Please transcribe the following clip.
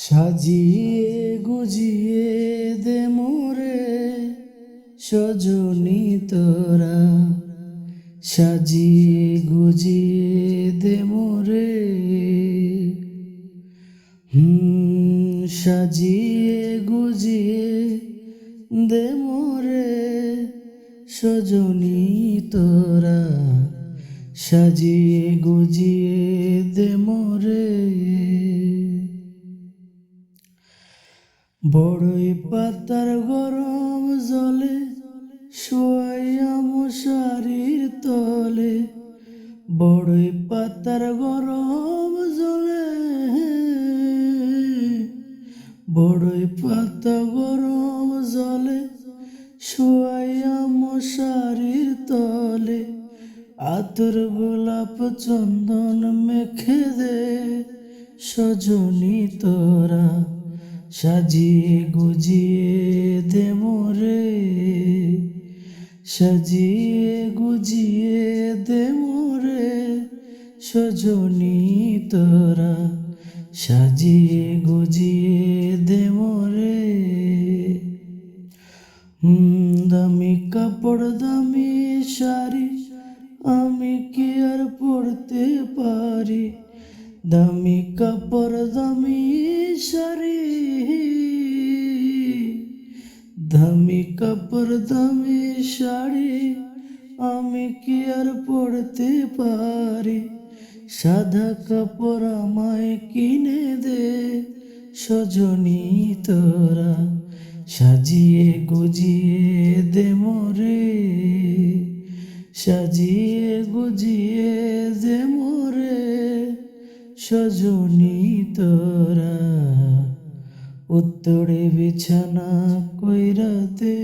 সাজিয়ে গুজিয়ে দে মোরে সজনী তোরা, সাজিয়ে গুজিয়ে দে মোরে। সাজিয়ে গুজিয়ে দে মোরে সজনী তোরা, সাজিয়ে গুজিয়ে দে মোরে। বড়ই পাতার গরম জলে শোয়াইয়া মশারির তলে, বড়ই পাতার গরম জলে, বড়ই পাতা গরম জলে শোয়াইয়া মশারির তলে। আতর গোলাপ চন্দন মেখে দে সজনী তোরা, সাজিয়ে গুজিয়ে দে মোরে, সাজিয়ে গুজিয়ে দে মোরে সজনী তোরা, সাজিয়ে গুজিয়ে দে মোরে। দামি কাপড় দামি শাড়ি আমি কি আর পরতে পারি, দামি কাপড় দামি শাড়ি, দামি কাপড় দামি শাড়ি আমি কি আর পরতে পারি। সাদা কাপড় আমায় কিনে দে সজনী তোরা, সাজিয়ে গুজিয়ে দে মোরে, সাজিয়ে গুজিয়ে দে মোরে সজনী তোরা। উত্তরে বিছানা কইরা দে।